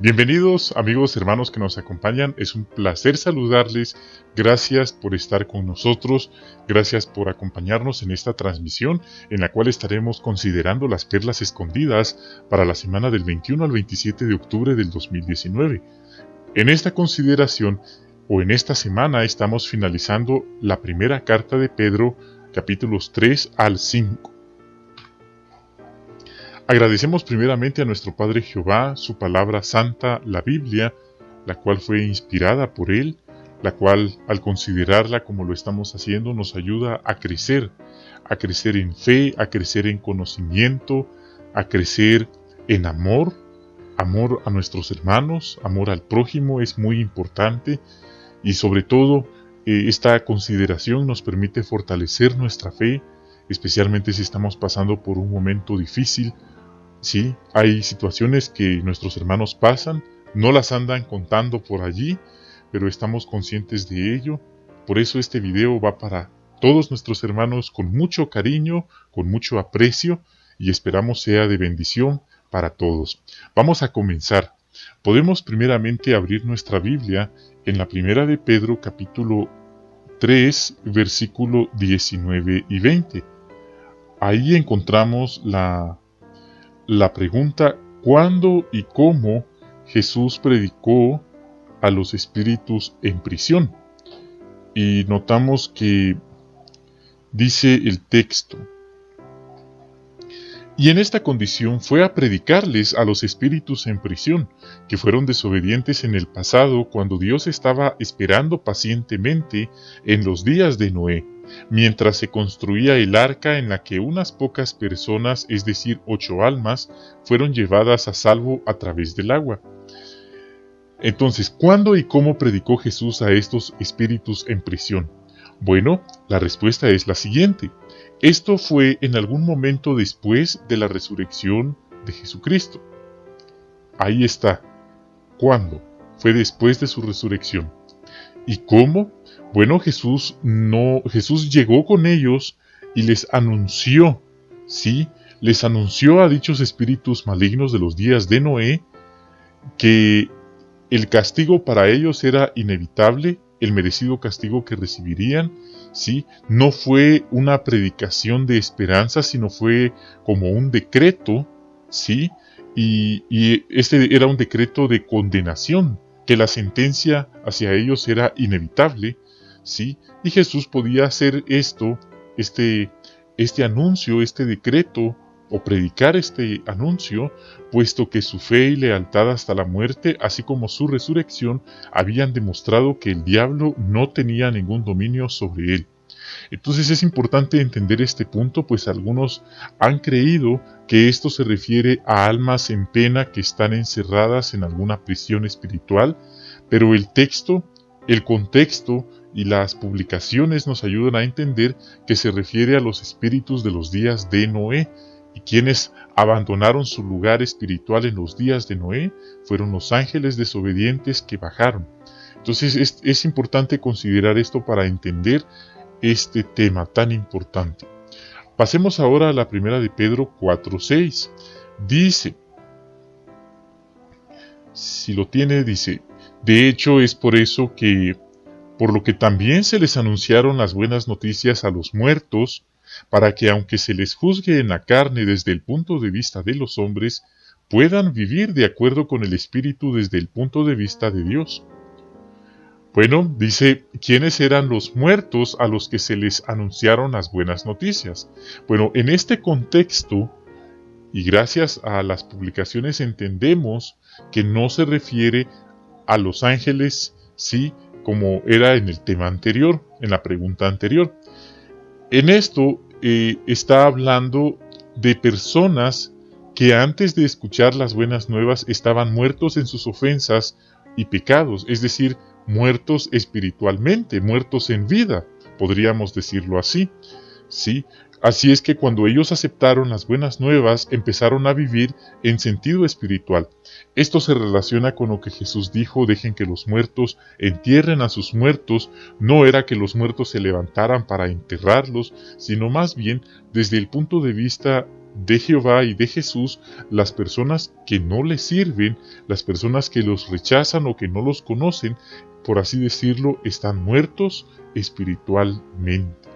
Bienvenidos amigos, hermanos que nos acompañan, es un placer saludarles, gracias por estar con nosotros, gracias por acompañarnos en esta transmisión en la cual estaremos considerando las perlas escondidas para la semana del 21 al 27 de octubre del 2019. En esta consideración o en esta semana estamos finalizando la primera carta de Pedro, capítulos 3 al 5. Agradecemos primeramente a nuestro Padre Jehová, su palabra santa, la Biblia, la cual fue inspirada por Él, la cual al considerarla como lo estamos haciendo nos ayuda a crecer en fe, a crecer en conocimiento, a crecer en amor a nuestros hermanos, amor al prójimo es muy importante y sobre todo esta consideración nos permite fortalecer nuestra fe, especialmente si estamos pasando por un momento difícil. Sí, hay situaciones que nuestros hermanos pasan, no las andan contando por allí, pero estamos conscientes de ello. Por eso este video va para todos nuestros hermanos con mucho cariño, con mucho aprecio y esperamos sea de bendición para todos. Vamos a comenzar. Podemos primeramente abrir nuestra Biblia en la primera de Pedro capítulo 3 versículo 19 y 20. Ahí encontramos la pregunta ¿cuándo y cómo Jesús predicó a los espíritus en prisión? Y notamos que dice el texto: y en esta condición fue a predicarles a los espíritus en prisión, que fueron desobedientes en el pasado cuando Dios estaba esperando pacientemente en los días de Noé, mientras se construía el arca en la que unas pocas personas, es decir, 8 almas, fueron llevadas a salvo a través del agua. Entonces, ¿cuándo y cómo predicó Jesús a estos espíritus en prisión? Bueno, la respuesta es la siguiente. Esto fue en algún momento después de la resurrección de Jesucristo. Ahí está. ¿Cuándo? Fue después de su resurrección. ¿Y cómo? Bueno, Jesús llegó con ellos y les anunció, ¿sí? Les anunció a dichos espíritus malignos de los días de Noé que el castigo para ellos era inevitable, el merecido castigo que recibirían, ¿sí? No fue una predicación de esperanza, sino fue como un decreto, ¿sí? Y este era un decreto de condenación, que la sentencia hacia ellos era inevitable, ¿sí? Y Jesús podía hacer este anuncio, este decreto, o predicar este anuncio, puesto que su fe y lealtad hasta la muerte, así como su resurrección, habían demostrado que el diablo no tenía ningún dominio sobre él. Entonces es importante entender este punto, pues algunos han creído que esto se refiere a almas en pena que están encerradas en alguna prisión espiritual, pero el texto, el contexto y las publicaciones nos ayudan a entender que se refiere a los espíritus de los días de Noé, y quienes abandonaron su lugar espiritual en los días de Noé fueron los ángeles desobedientes que bajaron. Entonces es importante considerar esto para entender este tema tan importante. Pasemos ahora a la primera de Pedro 4:6. Dice, si lo tiene, dice: de hecho es por eso que, por lo que también se les anunciaron las buenas noticias a los muertos, para que aunque se les juzgue en la carne desde el punto de vista de los hombres, puedan vivir de acuerdo con el Espíritu desde el punto de vista de Dios. Bueno, dice, ¿quiénes eran los muertos a los que se les anunciaron las buenas noticias? Bueno, en este contexto, y gracias a las publicaciones entendemos que no se refiere a los ángeles, sí, como era en el tema anterior, en la pregunta anterior. En esto está hablando de personas que antes de escuchar las buenas nuevas estaban muertos en sus ofensas y pecados, es decir, muertos espiritualmente, muertos en vida, podríamos decirlo así, ¿sí? Así es que cuando ellos aceptaron las buenas nuevas, empezaron a vivir en sentido espiritual. Esto se relaciona con lo que Jesús dijo: dejen que los muertos entierren a sus muertos. No era que los muertos se levantaran para enterrarlos, sino más bien desde el punto de vista de Jehová y de Jesús, las personas que no les sirven, las personas que los rechazan o que no los conocen, por así decirlo, están muertos espiritualmente.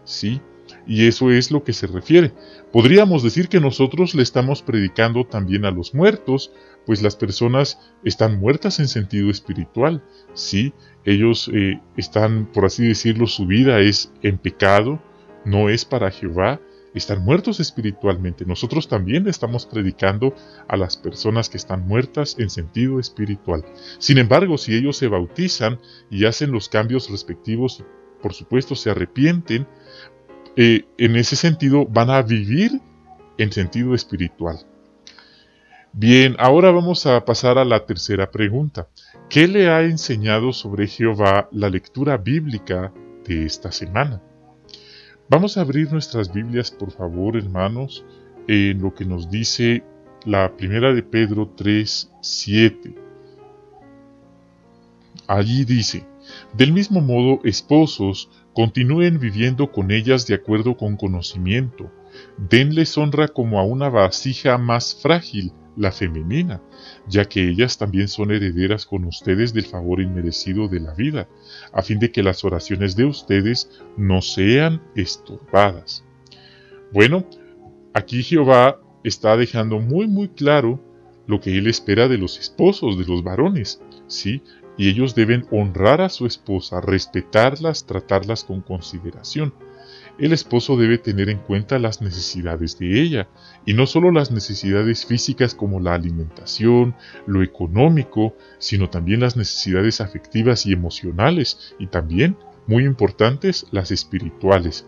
¿Sí? Y eso es lo que se refiere. Podríamos decir que nosotros le estamos predicando también a los muertos, pues las personas están muertas en sentido espiritual. Sí, ellos están, por así decirlo, su vida es en pecado, no es para Jehová, están muertos espiritualmente. Nosotros también le estamos predicando a las personas que están muertas en sentido espiritual. Sin embargo, si ellos se bautizan y hacen los cambios respectivos, por supuesto se arrepienten, en ese sentido van a vivir en sentido espiritual. Bien, ahora vamos a pasar a la tercera pregunta. ¿Qué le ha enseñado sobre Jehová la lectura bíblica de esta semana? Vamos a abrir nuestras Biblias, por favor, hermanos, en lo que nos dice la primera de Pedro 3:7. Allí dice: del mismo modo, esposos, continúen viviendo con ellas de acuerdo con conocimiento. Denles honra como a una vasija más frágil, la femenina, ya que ellas también son herederas con ustedes del favor inmerecido de la vida, a fin de que las oraciones de ustedes no sean estorbadas. Bueno, aquí Jehová está dejando muy claro lo que él espera de los esposos, de los varones, ¿sí? Y ellos deben honrar a su esposa, respetarlas, tratarlas con consideración. El esposo debe tener en cuenta las necesidades de ella, y no solo las necesidades físicas como la alimentación, lo económico, sino también las necesidades afectivas y emocionales, y también, muy importantes, las espirituales.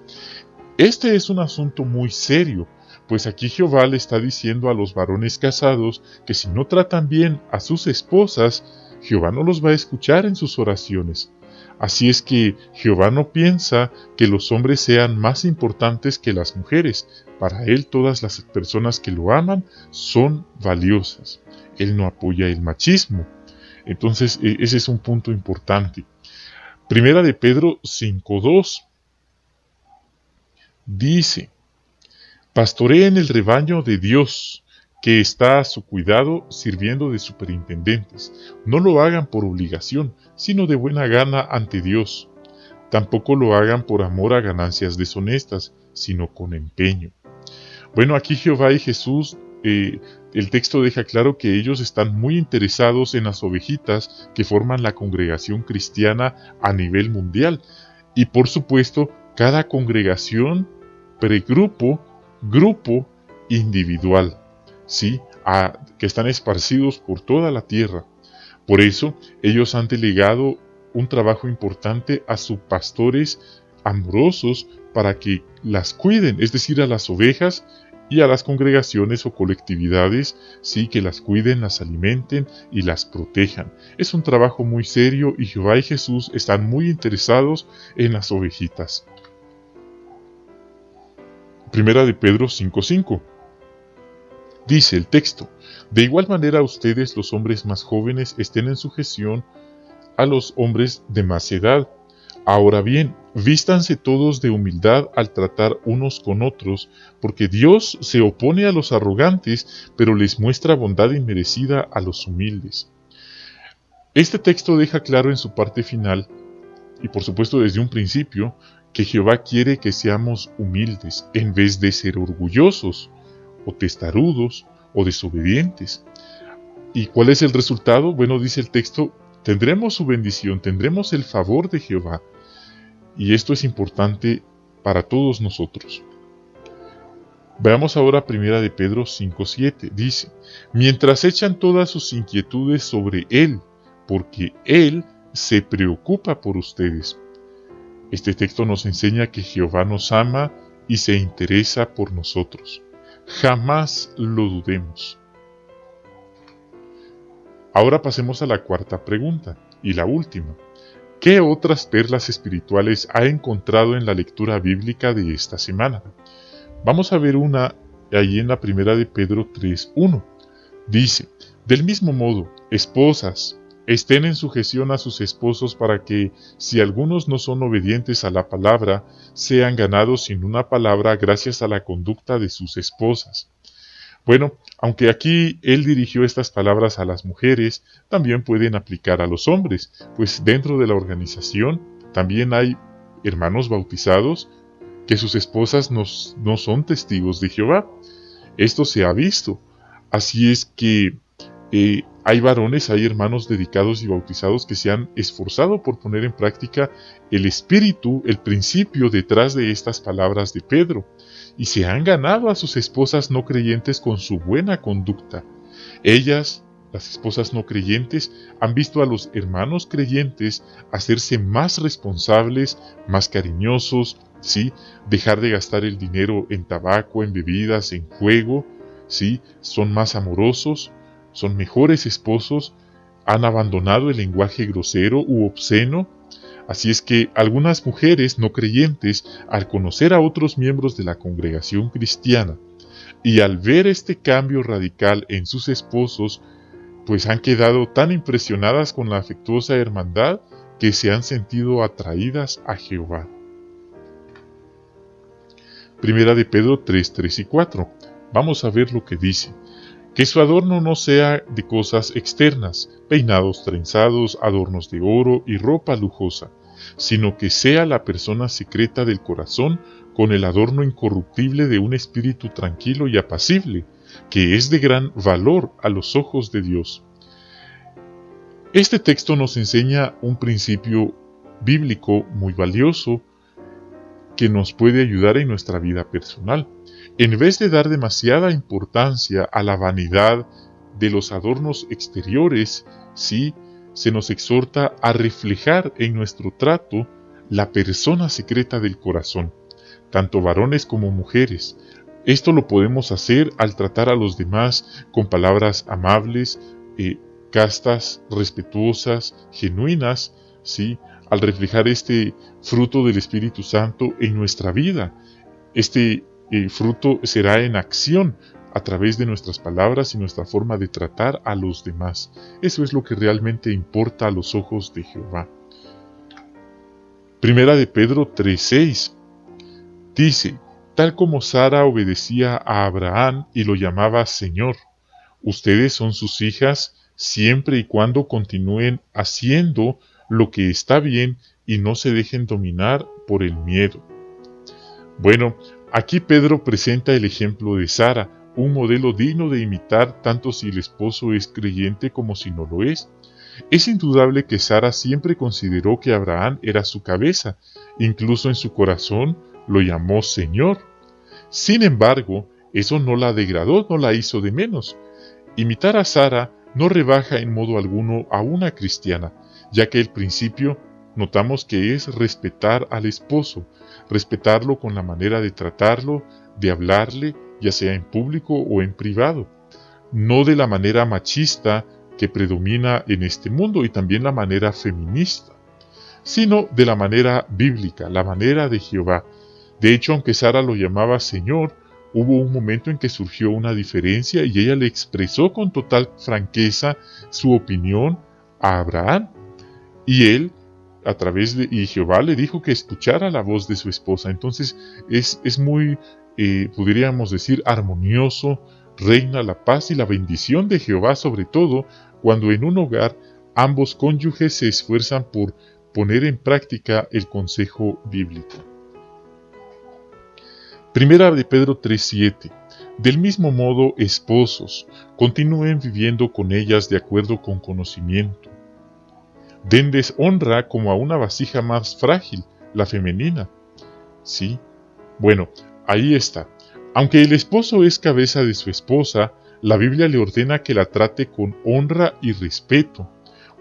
Este es un asunto muy serio, pues aquí Jehová le está diciendo a los varones casados que si no tratan bien a sus esposas, Jehová no los va a escuchar en sus oraciones. Así es que Jehová no piensa que los hombres sean más importantes que las mujeres. Para él todas las personas que lo aman son valiosas. Él no apoya el machismo. Entonces ese es un punto importante. Primera de Pedro 5:2 dice: pastoreen el rebaño de Dios, que está a su cuidado sirviendo de superintendentes. No lo hagan por obligación, sino de buena gana ante Dios. Tampoco lo hagan por amor a ganancias deshonestas, sino con empeño. Bueno, aquí Jehová y Jesús, el texto deja claro que ellos están muy interesados en las ovejitas que forman la congregación cristiana a nivel mundial. Y por supuesto, cada congregación, pregrupo, grupo, individual. ¿Sí? Que están esparcidos por toda la tierra. Por eso, ellos han delegado un trabajo importante a sus pastores amorosos para que las cuiden, es decir, a las ovejas y a las congregaciones o colectividades, sí, que las cuiden, las alimenten y las protejan. Es un trabajo muy serio y Jehová y Jesús están muy interesados en las ovejitas. Primera de Pedro 5:5. Dice el texto: de igual manera ustedes, los hombres más jóvenes, estén en sujeción a los hombres de más edad. Ahora bien, vístanse todos de humildad al tratar unos con otros, porque Dios se opone a los arrogantes, pero les muestra bondad inmerecida a los humildes. Este texto deja claro en su parte final, y por supuesto desde un principio, que Jehová quiere que seamos humildes, en vez de ser orgullosos, o testarudos, o desobedientes. ¿Y cuál es el resultado? Bueno, dice el texto, tendremos su bendición, tendremos el favor de Jehová. Y esto es importante para todos nosotros. Veamos ahora primera de Pedro 5:7. Dice: mientras echan todas sus inquietudes sobre Él, porque Él se preocupa por ustedes. Este texto nos enseña que Jehová nos ama y se interesa por nosotros. Jamás lo dudemos. Ahora pasemos a la cuarta pregunta, y la última. ¿Qué otras perlas espirituales ha encontrado en la lectura bíblica de esta semana? Vamos a ver una allí en la primera de Pedro 3:1. Dice: del mismo modo, esposas, estén en sujeción a sus esposos para que, si algunos no son obedientes a la palabra, sean ganados sin una palabra gracias a la conducta de sus esposas. Bueno, aunque aquí él dirigió estas palabras a las mujeres, también pueden aplicar a los hombres, pues dentro de la organización también hay hermanos bautizados que sus esposas no son testigos de Jehová. Esto se ha visto. Así es que hay varones, hay hermanos dedicados y bautizados que se han esforzado por poner en práctica el espíritu, el principio detrás de estas palabras de Pedro, y se han ganado a sus esposas no creyentes con su buena conducta. Ellas, las esposas no creyentes, han visto a los hermanos creyentes hacerse más responsables, más cariñosos, ¿sí? Dejar de gastar el dinero en tabaco, en bebidas, en juego, ¿sí? Son más amorosos, son mejores esposos, han abandonado el lenguaje grosero u obsceno. Así es que algunas mujeres no creyentes, al conocer a otros miembros de la congregación cristiana y al ver este cambio radical en sus esposos, pues han quedado tan impresionadas con la afectuosa hermandad que se han sentido atraídas a Jehová. Primera de Pedro 3, 3 y 4. Vamos a ver lo que dice. Que su adorno no sea de cosas externas, peinados trenzados, adornos de oro y ropa lujosa, sino que sea la persona secreta del corazón con el adorno incorruptible de un espíritu tranquilo y apacible, que es de gran valor a los ojos de Dios. Este texto nos enseña un principio bíblico muy valioso que nos puede ayudar en nuestra vida personal. En vez de dar demasiada importancia a la vanidad de los adornos exteriores, sí, se nos exhorta a reflejar en nuestro trato la persona secreta del corazón, tanto varones como mujeres. Esto lo podemos hacer al tratar a los demás con palabras amables, castas, respetuosas, genuinas, ¿sí? Al reflejar este fruto del Espíritu Santo en nuestra vida. Este fruto será en acción a través de nuestras palabras y nuestra forma de tratar a los demás. Eso es lo que realmente importa a los ojos de Jehová. Primera de Pedro 3:6 dice: tal como Sara obedecía a Abraham y lo llamaba Señor, ustedes son sus hijas siempre y cuando continúen haciendo lo que está bien y no se dejen dominar por el miedo. Bueno, aquí Pedro presenta el ejemplo de Sara, un modelo digno de imitar tanto si el esposo es creyente como si no lo es. Es indudable que Sara siempre consideró que Abraham era su cabeza, incluso en su corazón lo llamó Señor. Sin embargo, eso no la degradó, no la hizo de menos. Imitar a Sara no rebaja en modo alguno a una cristiana, ya que el principio notamos que es respetar al esposo, respetarlo con la manera de tratarlo, de hablarle, ya sea en público o en privado, no de la manera machista que predomina en este mundo y también la manera feminista, sino de la manera bíblica, la manera de Jehová. De hecho, aunque Sara lo llamaba Señor, hubo un momento en que surgió una diferencia y ella le expresó con total franqueza su opinión a Abraham. Y él, y Jehová le dijo que escuchara la voz de su esposa. Entonces es muy, podríamos decir, armonioso, reina la paz y la bendición de Jehová, sobre todo cuando en un hogar ambos cónyuges se esfuerzan por poner en práctica el consejo bíblico. Primera de Pedro 3:7. Del mismo modo, esposos, continúen viviendo con ellas de acuerdo con conocimiento. Denles honra como a una vasija más frágil, la femenina. ¿Sí? Bueno, ahí está. Aunque el esposo es cabeza de su esposa, la Biblia le ordena que la trate con honra y respeto.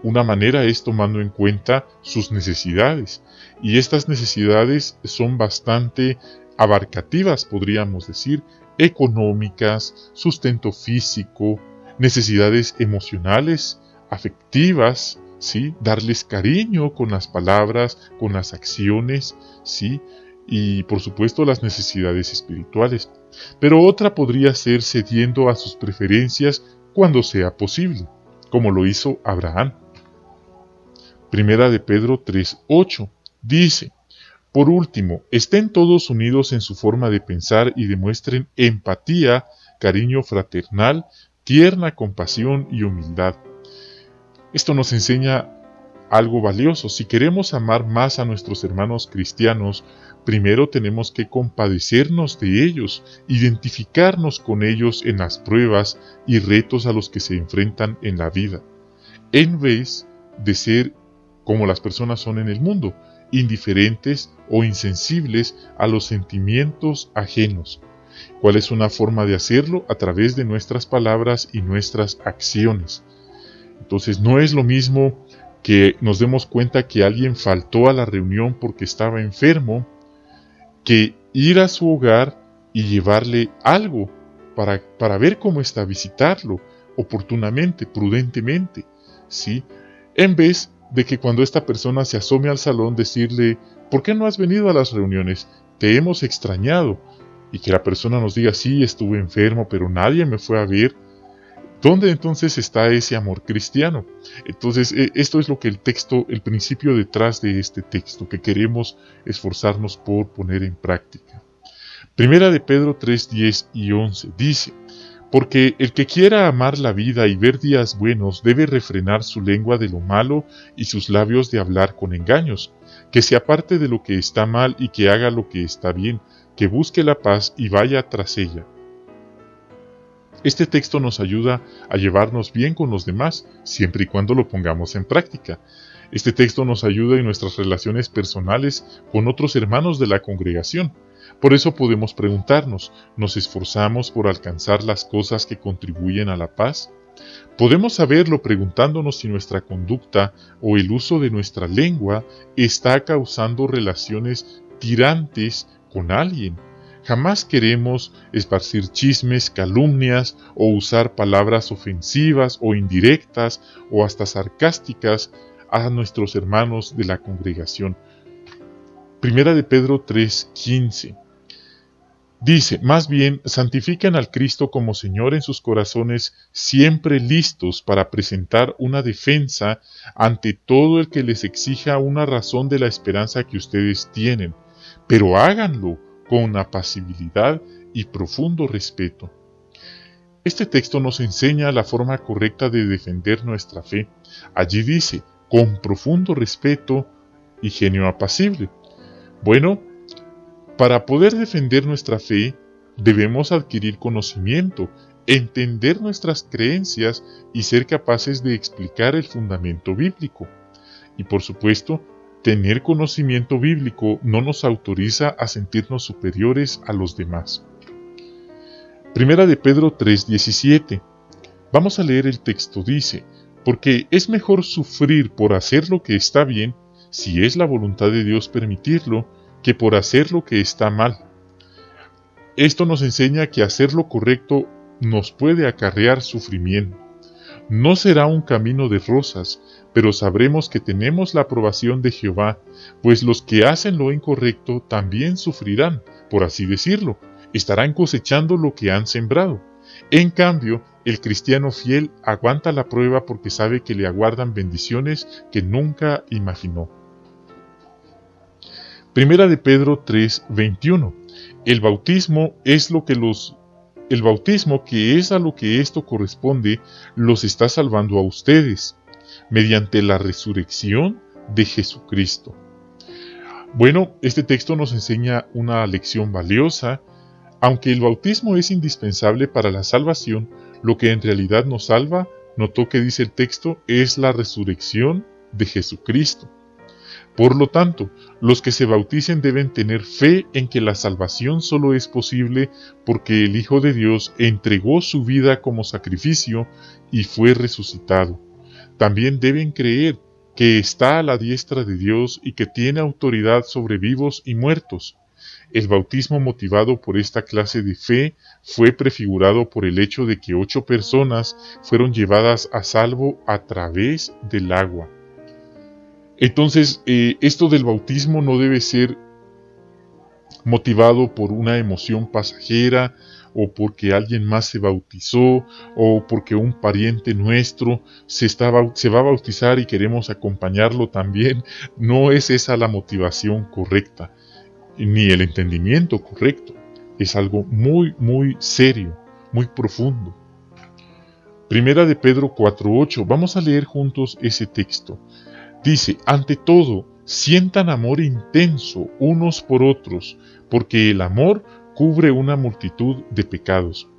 Una manera es tomando en cuenta sus necesidades, y estas necesidades son bastante abarcativas, podríamos decir, económicas, sustento físico, necesidades emocionales, afectivas, ¿sí? Darles cariño con las palabras, con las acciones, ¿sí? Y por supuesto las necesidades espirituales. Pero otra podría ser cediendo a sus preferencias cuando sea posible, como lo hizo Abraham. Primera de Pedro 3:8 dice: por último, estén todos unidos en su forma de pensar y demuestren empatía, cariño fraternal, tierna compasión y humildad. Esto nos enseña algo valioso. Si queremos amar más a nuestros hermanos cristianos, primero tenemos que compadecernos de ellos, identificarnos con ellos en las pruebas y retos a los que se enfrentan en la vida, en vez de ser como las personas son en el mundo, indiferentes o insensibles a los sentimientos ajenos. ¿Cuál es una forma de hacerlo? A través de nuestras palabras y nuestras acciones. Entonces no es lo mismo que nos demos cuenta que alguien faltó a la reunión porque estaba enfermo, que ir a su hogar y llevarle algo para ver cómo está, visitarlo oportunamente, prudentemente, ¿sí? En vez de que cuando esta persona se asome al salón decirle: ¿por qué no has venido a las reuniones? Te hemos extrañado. Y que la persona nos diga: sí, estuve enfermo, pero nadie me fue a ver. ¿Dónde entonces está ese amor cristiano? Entonces, esto es lo que el principio detrás de este texto, que queremos esforzarnos por poner en práctica. Primera de Pedro 3:10 y 11 dice: porque el que quiera amar la vida y ver días buenos debe refrenar su lengua de lo malo y sus labios de hablar con engaños, que se aparte de lo que está mal y que haga lo que está bien, que busque la paz y vaya tras ella. Este texto nos ayuda a llevarnos bien con los demás, siempre y cuando lo pongamos en práctica. Este texto nos ayuda en nuestras relaciones personales con otros hermanos de la congregación. Por eso podemos preguntarnos: ¿nos esforzamos por alcanzar las cosas que contribuyen a la paz? Podemos saberlo preguntándonos si nuestra conducta o el uso de nuestra lengua está causando relaciones tirantes con alguien. Jamás queremos esparcir chismes, calumnias o usar palabras ofensivas o indirectas o hasta sarcásticas a nuestros hermanos de la congregación. Primera de Pedro 3:15 dice: más bien, santifiquen al Cristo como Señor en sus corazones, siempre listos para presentar una defensa ante todo el que les exija una razón de la esperanza que ustedes tienen, pero háganlo con apacibilidad y profundo respeto. Este texto nos enseña la forma correcta de defender nuestra fe. Allí dice: con profundo respeto y genio apacible. Bueno, para poder defender nuestra fe, debemos adquirir conocimiento, entender nuestras creencias y ser capaces de explicar el fundamento bíblico. Y por supuesto, tener conocimiento bíblico no nos autoriza a sentirnos superiores a los demás. Primera de Pedro 3:17. Vamos a leer el texto. Dice: porque es mejor sufrir por hacer lo que está bien, si es la voluntad de Dios permitirlo, que por hacer lo que está mal. Esto nos enseña que hacer lo correcto nos puede acarrear sufrimiento. No será un camino de rosas, pero sabremos que tenemos la aprobación de Jehová, pues los que hacen lo incorrecto también sufrirán, por así decirlo, estarán cosechando lo que han sembrado. En cambio, el cristiano fiel aguanta la prueba porque sabe que le aguardan bendiciones que nunca imaginó. Primera de Pedro 3:21. El bautismo, que es a lo que esto corresponde, los está salvando a ustedes, mediante la resurrección de Jesucristo. Bueno, este texto nos enseña una lección valiosa. Aunque el bautismo es indispensable para la salvación, lo que en realidad nos salva, notó que dice el texto, es la resurrección de Jesucristo. Por lo tanto, los que se bauticen deben tener fe en que la salvación solo es posible porque el Hijo de Dios entregó su vida como sacrificio y fue resucitado. También deben creer que está a la diestra de Dios y que tiene autoridad sobre vivos y muertos. El bautismo motivado por esta clase de fe fue prefigurado por el hecho de que 8 personas fueron llevadas a salvo a través del agua. Entonces, esto del bautismo no debe ser motivado por una emoción pasajera, o porque alguien más se bautizó, o porque un pariente nuestro se va a bautizar y queremos acompañarlo también. No es esa la motivación correcta, ni el entendimiento correcto. Es algo muy, muy serio, muy profundo. Primera de Pedro 4:8. Vamos a leer juntos ese texto. Dice: ante todo, sientan amor intenso unos por otros, porque el amor cubre una multitud de pecados.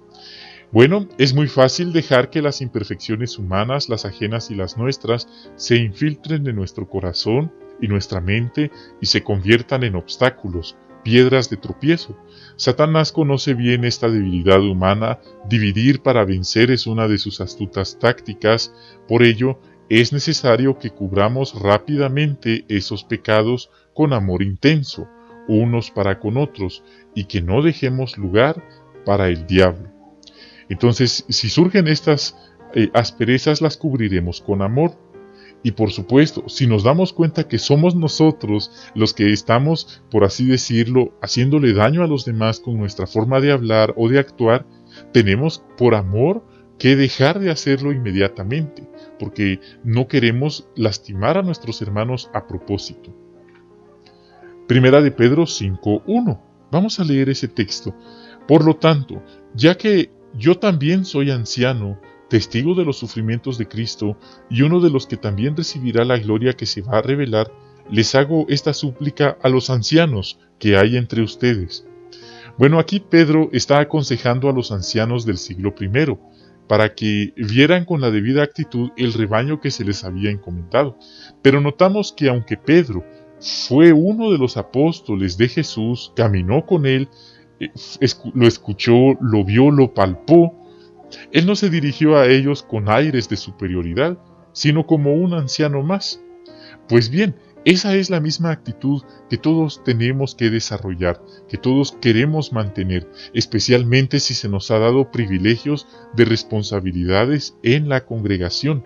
Bueno, es muy fácil dejar que las imperfecciones humanas, las ajenas y las nuestras, se infiltren en nuestro corazón y nuestra mente y se conviertan en obstáculos, piedras de tropiezo. Satanás conoce bien esta debilidad humana. Dividir para vencer es una de sus astutas tácticas. Por ello, es necesario que cubramos rápidamente esos pecados con amor intenso, unos para con otros, y que no dejemos lugar para el diablo. Entonces, si surgen estas asperezas, las cubriremos con amor. Y por supuesto, si nos damos cuenta que somos nosotros los que estamos, por así decirlo, haciéndole daño a los demás con nuestra forma de hablar o de actuar, tenemos por amor que dejar de hacerlo inmediatamente, porque no queremos lastimar a nuestros hermanos a propósito. Primera de Pedro 5:1. Vamos a leer ese texto. Por lo tanto, ya que yo también soy anciano, testigo de los sufrimientos de Cristo, y uno de los que también recibirá la gloria que se va a revelar, les hago esta súplica a los ancianos que hay entre ustedes. Bueno, aquí Pedro está aconsejando a los ancianos del siglo I, para que vieran con la debida actitud el rebaño que se les había encomendado. Pero notamos que aunque Pedro fue uno de los apóstoles de Jesús, caminó con él, lo escuchó, lo vio, lo palpó, él no se dirigió a ellos con aires de superioridad, sino como un anciano más. Pues bien, esa es la misma actitud que todos tenemos que desarrollar, que todos queremos mantener, especialmente si se nos ha dado privilegios de responsabilidades en la congregación.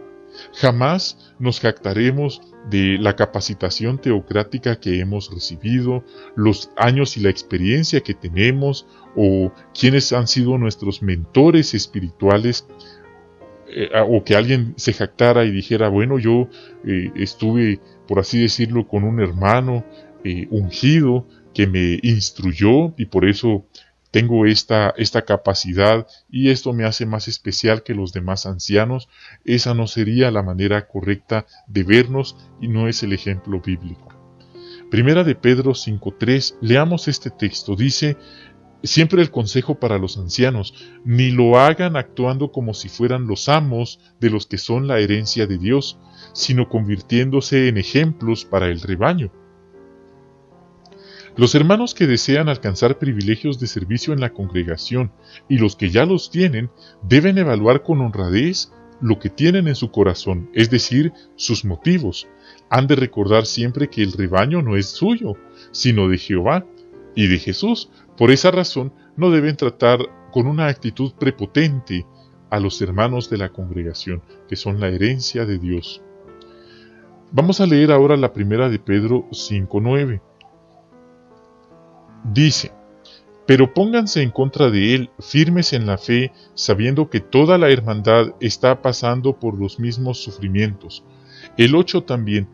Jamás nos jactaremos de la capacitación teocrática que hemos recibido, los años y la experiencia que tenemos, o quienes han sido nuestros mentores espirituales, o que alguien se jactara y dijera, bueno, yo estuve, por así decirlo, con un hermano ungido que me instruyó y por eso tengo esta capacidad y esto me hace más especial que los demás ancianos. Esa no sería la manera correcta de vernos y no es el ejemplo bíblico. Primera de Pedro 5:3, leamos este texto. Dice: siempre el consejo para los ancianos, ni lo hagan actuando como si fueran los amos de los que son la herencia de Dios, sino convirtiéndose en ejemplos para el rebaño. Los hermanos que desean alcanzar privilegios de servicio en la congregación y los que ya los tienen, deben evaluar con honradez lo que tienen en su corazón, es decir, sus motivos. Han de recordar siempre que el rebaño no es suyo, sino de Jehová y de Jesús. Por esa razón, no deben tratar con una actitud prepotente a los hermanos de la congregación, que son la herencia de Dios. Vamos a leer ahora la primera de Pedro 5:9. Dice: pero pónganse en contra de él, firmes en la fe, sabiendo que toda la hermandad está pasando por los mismos sufrimientos. El 8 también.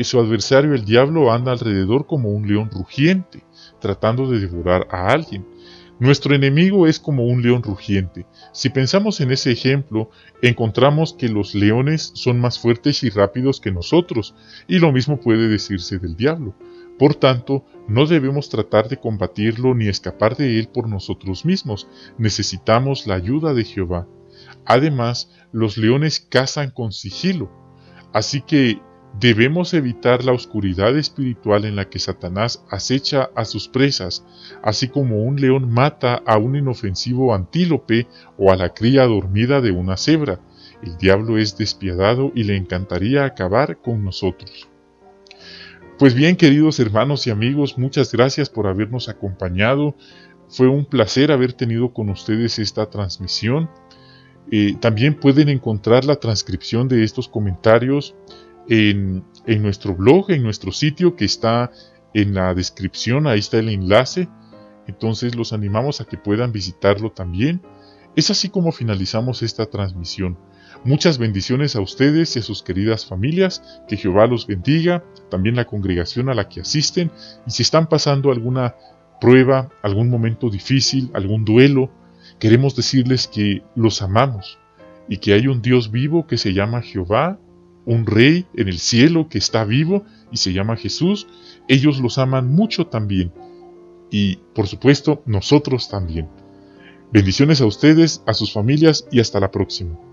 Su adversario el diablo anda alrededor como un león rugiente, tratando de devorar a alguien. Nuestro enemigo es como un león rugiente. Si pensamos en ese ejemplo, encontramos que los leones son más fuertes y rápidos que nosotros, y lo mismo puede decirse del diablo. Por tanto, no debemos tratar de combatirlo ni escapar de él por nosotros mismos. Necesitamos la ayuda de Jehová. Además, los leones cazan con sigilo, así que debemos evitar la oscuridad espiritual en la que Satanás acecha a sus presas, así como un león mata a un inofensivo antílope o a la cría dormida de una cebra. El diablo es despiadado y le encantaría acabar con nosotros. Pues bien, queridos hermanos y amigos, muchas gracias por habernos acompañado. Fue un placer haber tenido con ustedes esta transmisión. También pueden encontrar la transcripción de estos comentarios en nuestro blog, en nuestro sitio que está en la descripción, ahí está el enlace. Entonces los animamos a que puedan visitarlo también. Es así como finalizamos esta transmisión. Muchas bendiciones a ustedes y a sus queridas familias, que Jehová los bendiga, también la congregación a la que asisten, y si están pasando alguna prueba, algún momento difícil, algún duelo, queremos decirles que los amamos y que hay un Dios vivo que se llama Jehová, un Rey en el cielo que está vivo y se llama Jesús. Ellos los aman mucho también y, por supuesto, nosotros también. Bendiciones a ustedes, a sus familias y hasta la próxima.